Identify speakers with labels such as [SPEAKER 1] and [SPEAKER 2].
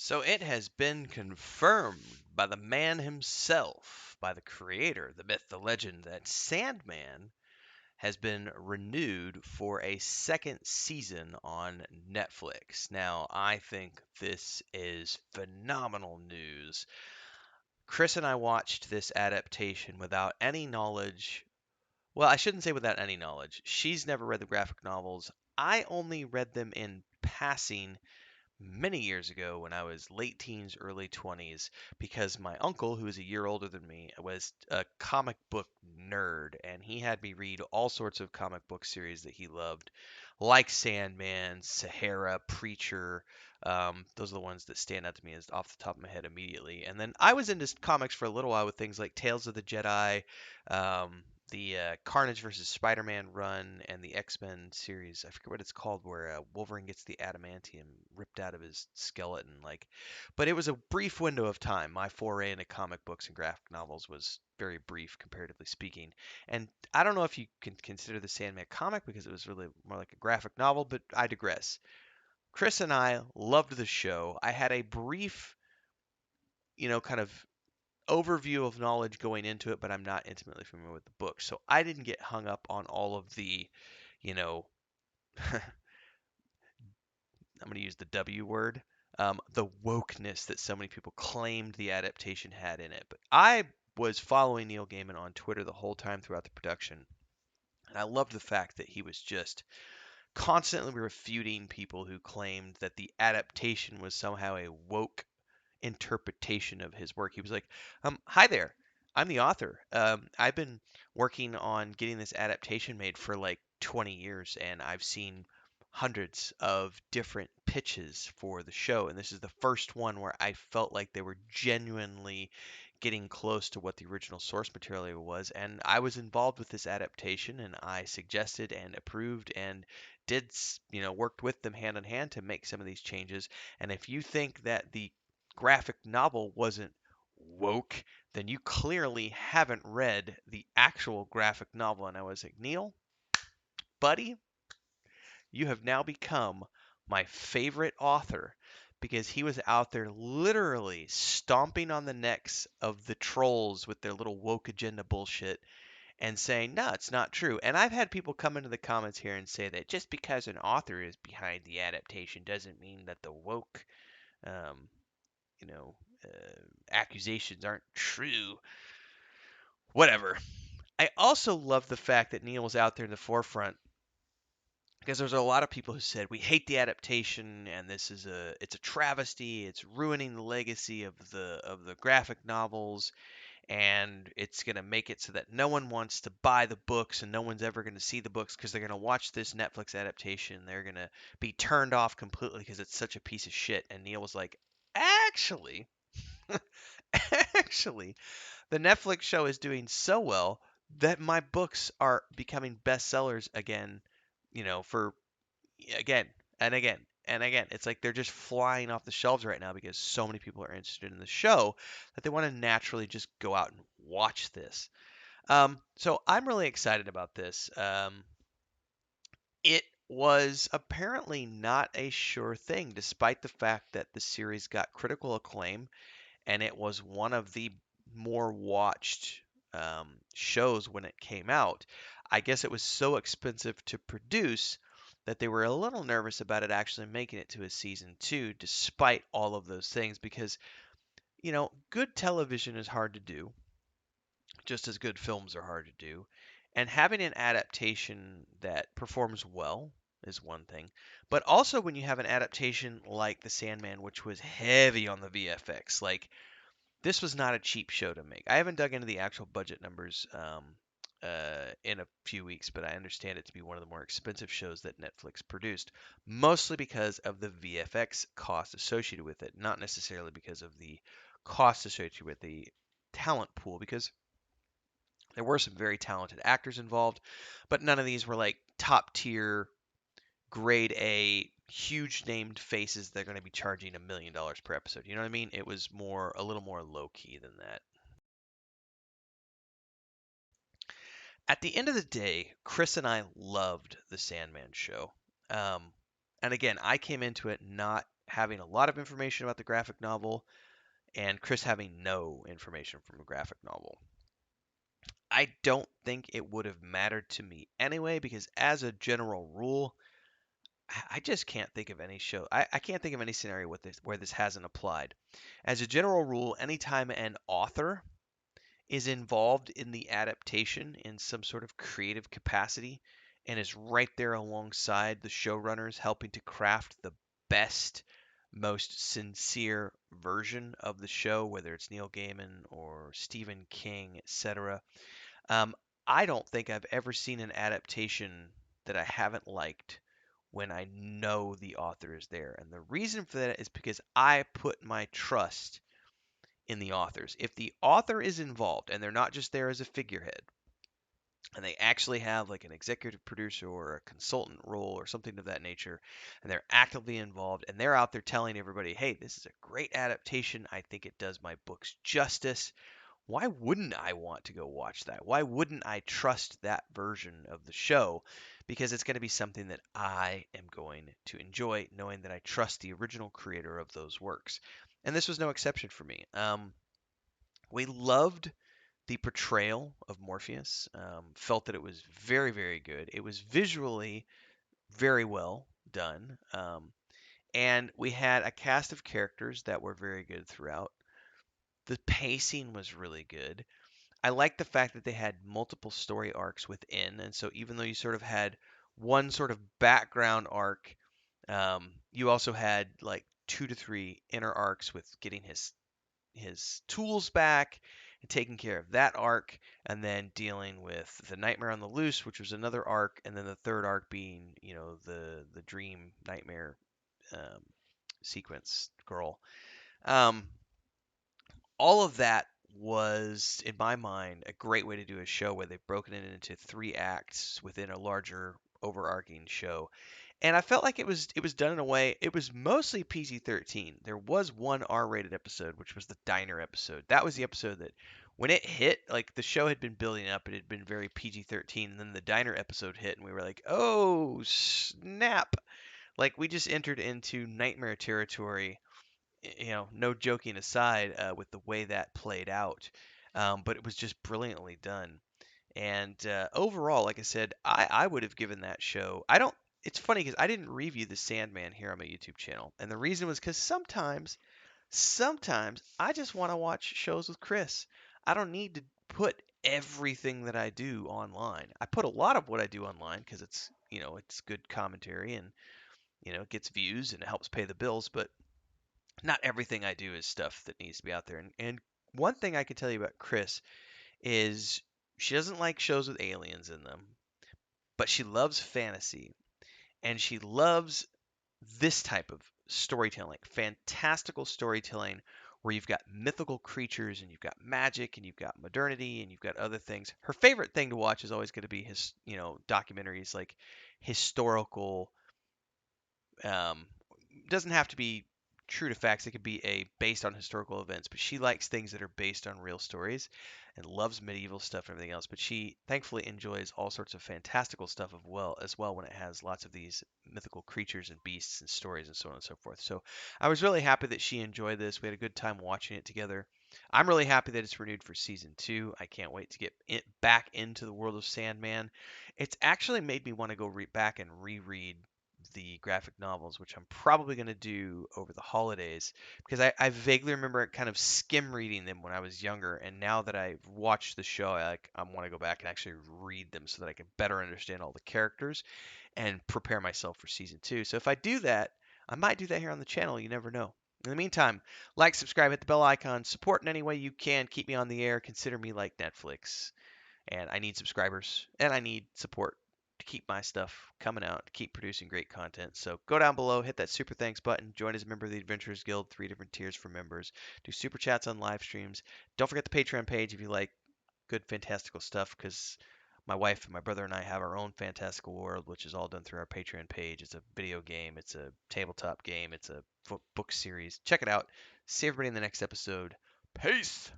[SPEAKER 1] So it has been confirmed by the man himself, by the creator, the myth, the legend, that Sandman has been renewed for a second season on Netflix. Now, I think this is phenomenal news. Chris and I watched this adaptation without any knowledge. Well, I shouldn't say without any knowledge. She's never read the graphic novels. I only read them in passing many years ago when I was late teens, early 20s, because my uncle, who is a year older than me, was a comic book nerd, and he had me read all sorts of comic book series that he loved, like Sandman, Sahara, Preacher. Those are the ones that stand out to me as off the top of my head immediately. And then I was into comics for a little while with things like Tales of the Jedi, the Carnage versus Spider-Man run, and the X-Men series. I forget what it's called, where Wolverine gets the adamantium ripped out of his skeleton. But it was a brief window of time. My foray into comic books and graphic novels was very brief, comparatively speaking. And I don't know if you can consider the Sandman comic because it was really more like a graphic novel, but I digress. Chris and I loved the show. I had a brief, kind of overview of knowledge going into it, but I'm not intimately familiar with the book. So I didn't get hung up on all of the, you know, I'm going to use the W word, the wokeness that so many people claimed the adaptation had in it. But I was following Neil Gaiman on Twitter the whole time throughout the production. And I loved the fact that he was just constantly refuting people who claimed that the adaptation was somehow a woke interpretation of his work. He was like, "Hi there, I'm the author. I've been working on getting this adaptation made for like 20 years, and I've seen hundreds of different pitches for the show, and this is the first one where I felt like they were genuinely getting close to what the original source material was, and I was involved with this adaptation, and I suggested and approved and did, worked with them hand in hand to make some of these changes. And if you think that the graphic novel wasn't woke, then you clearly haven't read the actual graphic novel." And I was like, "Neil, buddy, you have now become my favorite author," because he was out there literally stomping on the necks of the trolls with their little woke agenda bullshit and saying, "No, it's not true." And I've had people come into the comments here and say that just because an author is behind the adaptation doesn't mean that the woke um, you know, accusations aren't true. Whatever. I also love the fact that Neil was out there in the forefront because there's a lot of people who said we hate the adaptation and it's a travesty. It's ruining the legacy of the graphic novels, and it's going to make it so that no one wants to buy the books and no one's ever going to see the books because they're going to watch this Netflix adaptation. They're going to be turned off completely because it's such a piece of shit. And Neil was like, "Actually, actually, the Netflix show is doing so well that my books are becoming bestsellers again, for again and again and again. It's like they're just flying off the shelves right now because so many people are interested in the show that they want to naturally just go out and watch this." So I'm really excited about this. It was apparently not a sure thing, despite the fact that the series got critical acclaim and it was one of the more watched shows when it came out. I guess it was so expensive to produce that they were a little nervous about it actually making it to a season two, despite all of those things, because, good television is hard to do, just as good films are hard to do. And having an adaptation that performs well is one thing. But also when you have an adaptation like The Sandman, which was heavy on the VFX, like this was not a cheap show to make. I haven't dug into the actual budget numbers in a few weeks, but I understand it to be one of the more expensive shows that Netflix produced, mostly because of the VFX cost associated with it, not necessarily because of the cost associated with the talent pool, because there were some very talented actors involved, but none of these were like top tier, grade A, huge named faces that are going to be charging $1 million per episode. You know what I mean? It was a little more low key than that. At the end of the day, Chris and I loved the Sandman show. Um, and again, I came into it not having a lot of information about the graphic novel and Chris having no information from the graphic novel. I don't think it would have mattered to me anyway, because as a general rule, I just can't think of any show. I can't think of any scenario with this where this hasn't applied. As a general rule, anytime an author is involved in the adaptation in some sort of creative capacity and is right there alongside the showrunners helping to craft the best, most sincere version of the show, whether it's Neil Gaiman or Stephen King, etc. Um, I don't think I've ever seen an adaptation that I haven't liked when I know the author is there. And the reason for that is because I put my trust in the authors. If the author is involved and they're not just there as a figurehead, and they actually have like an executive producer or a consultant role or something of that nature, and they're actively involved and they're out there telling everybody, hey, this is a great adaptation. I think it does my books justice. Why wouldn't I want to go watch that? Why wouldn't I trust that version of the show? Because it's going to be something that I am going to enjoy, knowing that I trust the original creator of those works. And this was no exception for me. We loved the portrayal of Morpheus. Felt that it was very, very good. It was visually very well done. And we had a cast of characters that were very good throughout. The pacing was really good. I like the fact that they had multiple story arcs within, and so even though you sort of had one sort of background arc, you also had like 2 to 3 inner arcs with getting his tools back and taking care of that arc, and then dealing with the Nightmare on the Loose, which was another arc, and then the third arc being, the dream nightmare um, sequence girl. Um, all of that was, in my mind, a great way to do a show where they've broken it into 3 acts within a larger overarching show. And I felt like it was done in a way. It was mostly PG-13. There was one R-rated episode, which was the diner episode. That was the episode that, when it hit, like the show had been building up, it had been very PG-13, and then the diner episode hit, and we were like, "Oh snap!" Like we just entered into nightmare territory, no joking aside, with the way that played out. But it was just brilliantly done. And overall, like I said, I would have given that show. I don't. It's funny because I didn't review the Sandman here on my YouTube channel, and the reason was because sometimes I just want to watch shows with Chris. I don't need to put everything that I do online. I put a lot of what I do online because it's good commentary and it gets views and it helps pay the bills. But not everything I do is stuff that needs to be out there. And one thing I can tell you about Chris is she doesn't like shows with aliens in them, but she loves fantasy and she loves this type of storytelling, like fantastical storytelling where you've got mythical creatures and you've got magic and you've got modernity and you've got other things. Her favorite thing to watch is always going to be documentaries like historical. Doesn't have to be true to facts. It could be based on historical events, but she likes things that are based on real stories and loves medieval stuff and everything else. But she thankfully enjoys all sorts of fantastical stuff as well when it has lots of these mythical creatures and beasts and stories and so on and so forth. So I was really happy that she enjoyed this. We had a good time watching it together. I'm really happy that it's renewed for season 2. I can't wait to get it back into the world of Sandman. It's actually made me want to go back and reread the graphic novels, which I'm probably going to do over the holidays because I vaguely remember kind of skim reading them when I was younger, and now that I've watched the show, I want to go back and actually read them so that I can better understand all the characters and prepare myself for season 2. So if I do that, I might do that here on the channel. You never know. In the meantime, like, subscribe, hit the bell icon, support in any way you can, keep me on the air, consider me like Netflix. And I need subscribers and I need support to keep my stuff coming out, to keep producing great content. So go down below, hit that super thanks button, join as a member of the Adventurers Guild, 3 different tiers for members, do super chats on live streams. Don't forget the Patreon page if you like good fantastical stuff, because my wife and my brother and I have our own fantastical world, which is all done through our Patreon page. It's a video game, it's a tabletop game, it's a book series. Check it out. See everybody in the next episode. Peace!